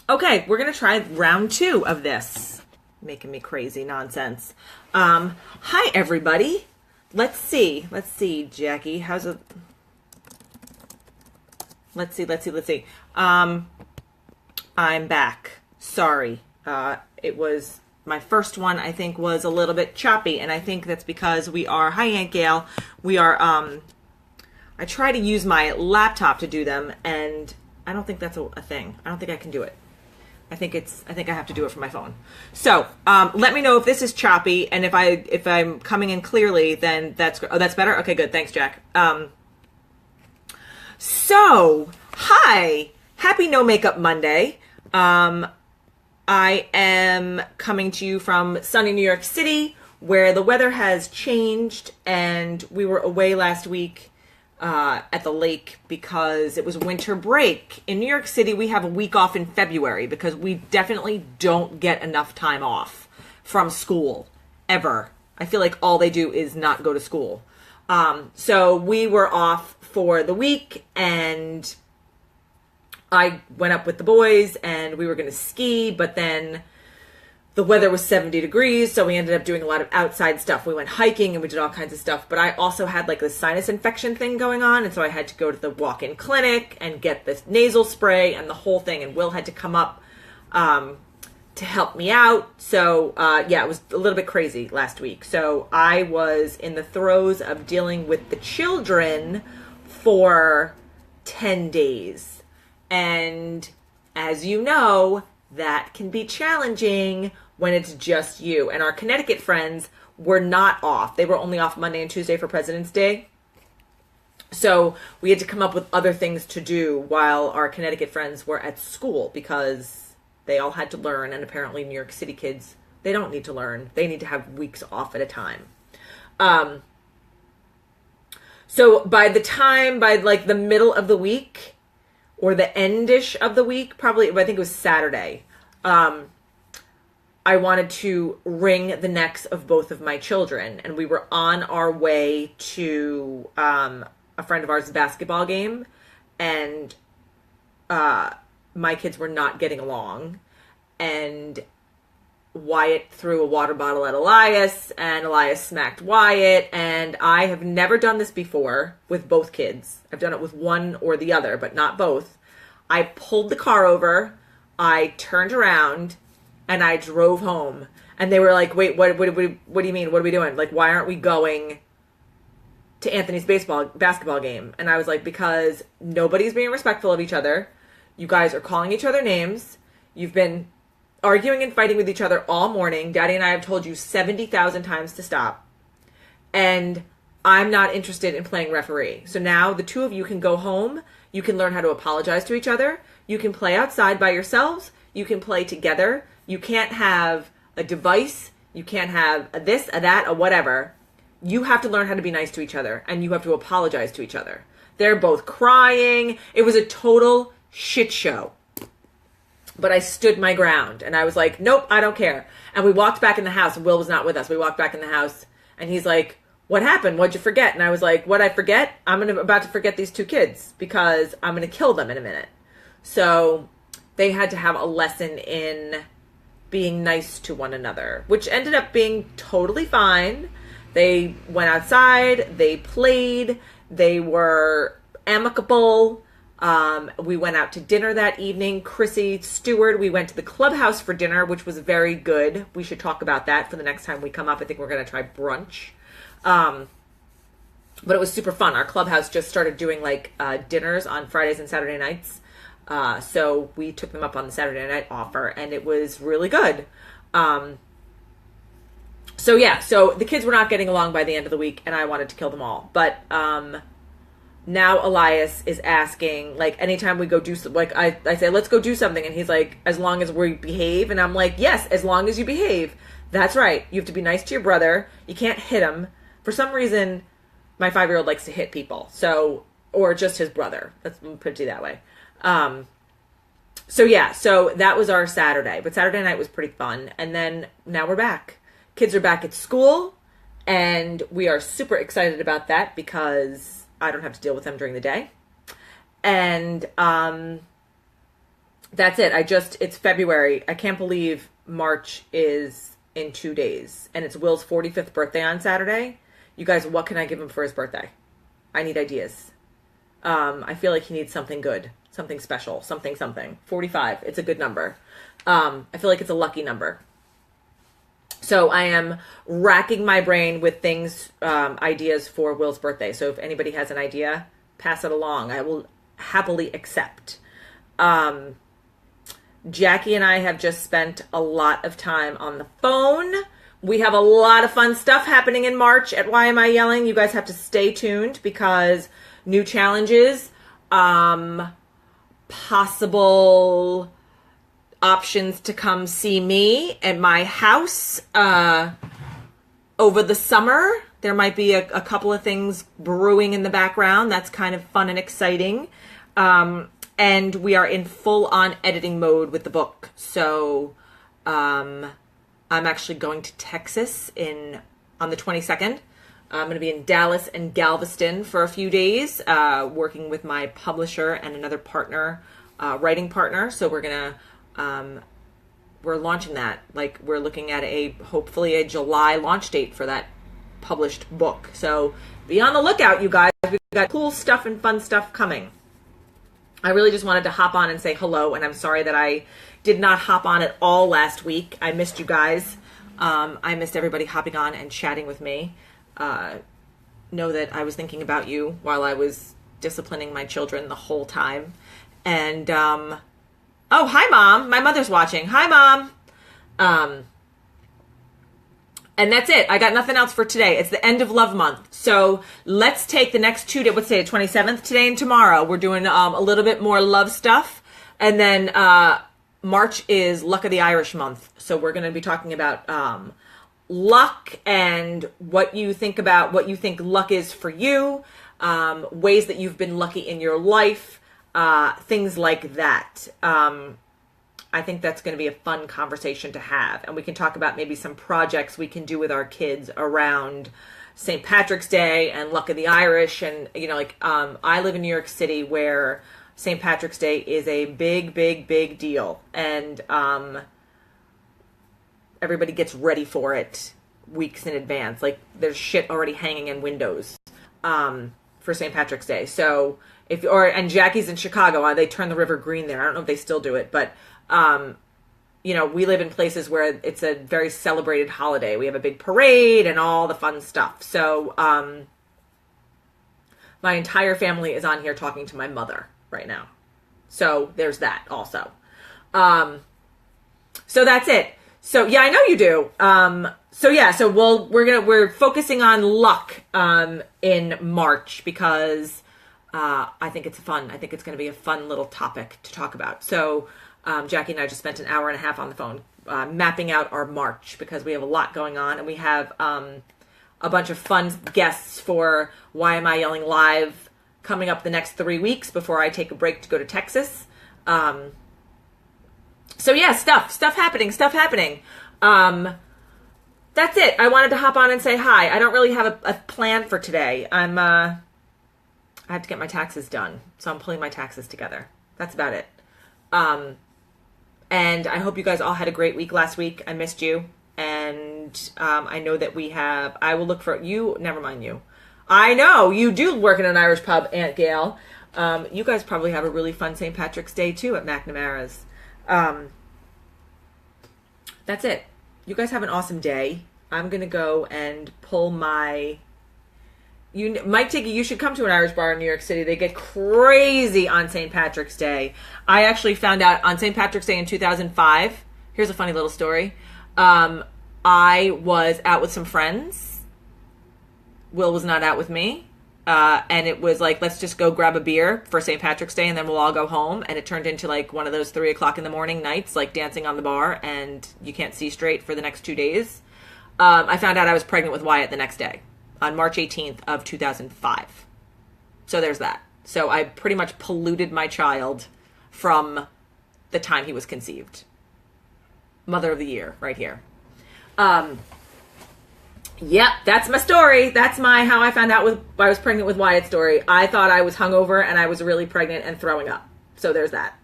Okay, we're going to try round 2 of this. Making me crazy nonsense. Hi, everybody. Let's see, Jackie. How's it? Let's see. I'm back. Sorry. It was my first one, I think, was a little bit choppy, and I think that's because hi, Aunt Gail. We are, I try to use my laptop to do them, and I don't think that's a thing. I don't think I can do it. I think I have to do it from my phone. So, let me know if this is choppy, and if I'm coming in clearly, then that's better? Okay, good. Thanks, Jack. So, hi. Happy No Makeup Monday. I am coming to you from sunny New York City, where the weather has changed, and we were away last week at the lake because it was winter break. In New York City, we have a week off in February because we definitely don't get enough time off from school, ever. I feel like all they do is not go to school. So we were off for the week, and I went up with the boys, and we were going to ski, but then the weather was 70 degrees, so we ended up doing a lot of outside stuff. We went hiking and we did all kinds of stuff, but I also had like this sinus infection thing going on, and so I had to go to the walk-in clinic and get this nasal spray and the whole thing, and Will had to come up to help me out. So, yeah, it was a little bit crazy last week. So I was in the throes of dealing with the children for 10 days. And as you know, that can be challenging when it's just you. And our Connecticut friends were not off. They were only off Monday and Tuesday for President's Day. So we had to come up with other things to do while our Connecticut friends were at school because they all had to learn. And apparently New York City kids, they don't need to learn. They need to have weeks off at a time. So by like the middle of the week or the endish of the week, probably, I think it was Saturday, I wanted to wring the necks of both of my children. And we were on our way to a friend of ours' basketball game. And my kids were not getting along. And Wyatt threw a water bottle at Elias, and Elias smacked Wyatt. And I have never done this before with both kids. I've done it with one or the other, but not both. I pulled the car over, I turned around, and I drove home. And they were like, wait, what do you mean? What are we doing? Like, why aren't we going to Anthony's basketball game? And I was like, because nobody's being respectful of each other. You guys are calling each other names. You've been arguing and fighting with each other all morning. Daddy and I have told you 70,000 times to stop. And I'm not interested in playing referee. So now the two of you can go home. You can learn how to apologize to each other. You can play outside by yourselves. You can play together. You can't have a device. You can't have a this, a that, a whatever. You have to learn how to be nice to each other, and you have to apologize to each other. They're both crying. It was a total shit show. But I stood my ground, and I was like, nope, I don't care. And we walked back in the house, and Will was not with us. We walked back in the house, and he's like, what happened? What'd you forget? And I was like, what'd I forget? I'm about to forget these two kids because I'm going to kill them in a minute. So they had to have a lesson in being nice to one another, which ended up being totally fine. They went outside, they played, they were amicable. We went out to dinner that evening. Chrissy Stewart, we went to the clubhouse for dinner, which was very good. We should talk about that for the next time we come up. I think we're going to try brunch. But it was super fun. Our clubhouse just started doing like dinners on Fridays and Saturday nights. So we took them up on the Saturday night offer, and it was really good. So yeah, so the kids were not getting along by the end of the week, and I wanted to kill them all. But now Elias is asking, like, anytime we go do something, like I say, let's go do something, and he's like, as long as we behave, and I'm like, yes, as long as you behave. That's right. You have to be nice to your brother. You can't hit him. For some reason, my 5-year-old likes to hit people. So, or just his brother. Let's put it that way. So yeah, so that was our Saturday, but Saturday night was pretty fun. And then now we're back. Kids are back at school, and we are super excited about that because I don't have to deal with them during the day. And, that's it. It's February. I can't believe March is in 2 days. And it's Will's 45th birthday on Saturday. You guys, what can I give him for his birthday? I need ideas. I feel like he needs something good, something special, something. 45. It's a good number. I feel like it's a lucky number. So I am racking my brain with things, ideas for Will's birthday. So if anybody has an idea, pass it along. I will happily accept. Jackie and I have just spent a lot of time on the phone. We have a lot of fun stuff happening in March at Why Am I Yelling? You guys have to stay tuned because new challenges, possible options to come see me at my house over the summer. There might be a couple of things brewing in the background. That's kind of fun and exciting. And we are in full-on editing mode with the book. So I'm actually going to Texas on the 22nd. I'm going to be in Dallas and Galveston for a few days, working with my publisher and another partner, writing partner. So we're launching that. Like, we're looking at hopefully a July launch date for that published book. So be on the lookout, you guys. We've got cool stuff and fun stuff coming. I really just wanted to hop on and say hello, and I'm sorry that I did not hop on at all last week. I missed you guys. I missed everybody hopping on and chatting with me. Know that I was thinking about you while I was disciplining my children the whole time. And, oh, hi, Mom. My mother's watching. Hi, Mom. And that's it. I got nothing else for today. It's the end of Love Month. So let's take the next 2 days. What's today? 27th today and tomorrow. We're doing a little bit more love stuff. And then March is Luck of the Irish month. So we're going to be talking about luck and what you think luck is for you, ways that you've been lucky in your life, things like that. I think that's going to be a fun conversation to have. And we can talk about maybe some projects we can do with our kids around St. Patrick's Day and Luck of the Irish. And, I live in New York City where St. Patrick's Day is a big, big, big deal. And everybody gets ready for it weeks in advance. Like, there's shit already hanging in windows for St. Patrick's Day. So and Jackie's in Chicago. They turn the river green there. I don't know if they still do it, but we live in places where it's a very celebrated holiday. We have a big parade and all the fun stuff. So my entire family is on here talking to my mother right now. So there's that also. So that's it. So yeah, I know you do. So we're focusing on luck in March because I think it's fun. I think it's going to be a fun little topic to talk about. So Jackie and I just spent an hour and a half on the phone mapping out our March because we have a lot going on, and we have a bunch of fun guests for Why Am I Yelling Live coming up the next 3 weeks before I take a break to go to Texas. So yeah, stuff happening. That's it. I wanted to hop on and say hi. I don't really have a plan for today. I have to get my taxes done, so I'm pulling my taxes together. That's about it. And I hope you guys all had a great week last week. I missed you. And I know that I will look for you. Never mind you. I know you do work in an Irish pub, Aunt Gail. You guys probably have a really fun St. Patrick's Day too at McNamara's. That's it. You guys have an awesome day. I'm going to go and pull Mike Tiggy, you should come to an Irish bar in New York City. They get crazy on St. Patrick's Day. I actually found out on St. Patrick's Day in 2005. Here's a funny little story. I was out with some friends. Will was not out with me. And it was like, let's just go grab a beer for St. Patrick's Day and then we'll all go home. And it turned into like one of those 3:00 in the morning nights, like dancing on the bar and you can't see straight for the next 2 days. I found out I was pregnant with Wyatt the next day on March 18th of 2005. So there's that. So I pretty much polluted my child from the time he was conceived. Mother of the year right here. Yep, that's my story. That's my how I found out I was pregnant with Wyatt story. I thought I was hungover and I was really pregnant and throwing up. So there's that.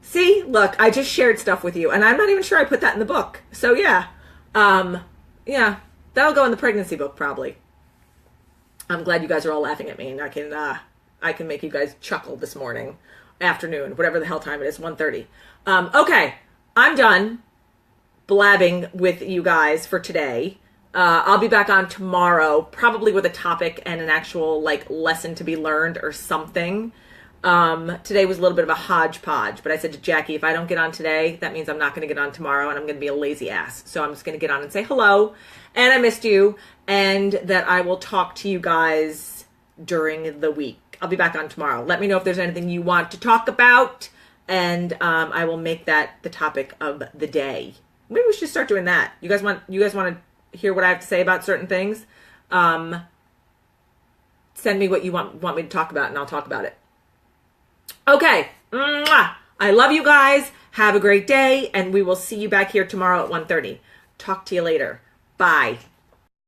See, look, I just shared stuff with you, and I'm not even sure I put that in the book. So yeah, yeah, that'll go in the pregnancy book probably. I'm glad you guys are all laughing at me, and I can make you guys chuckle this morning, afternoon, whatever the hell time it is, 1:30. Okay, I'm done blabbing with you guys for today. I'll be back on tomorrow, probably with a topic and an actual like lesson to be learned or something. Today was a little bit of a hodgepodge, but I said to Jackie, if I don't get on today, that means I'm not going to get on tomorrow, and I'm going to be a lazy ass. So I'm just going to get on and say hello, and I missed you, and that I will talk to you guys during the week. I'll be back on tomorrow. Let me know if there's anything you want to talk about, and I will make that the topic of the day. Maybe we should start doing that. You guys want to hear what I have to say about certain things? Send me what you want me to talk about, and I'll talk about it. Okay. Mwah! I love you guys. Have a great day, and we will see you back here tomorrow at 1:30. Talk to you later. Bye.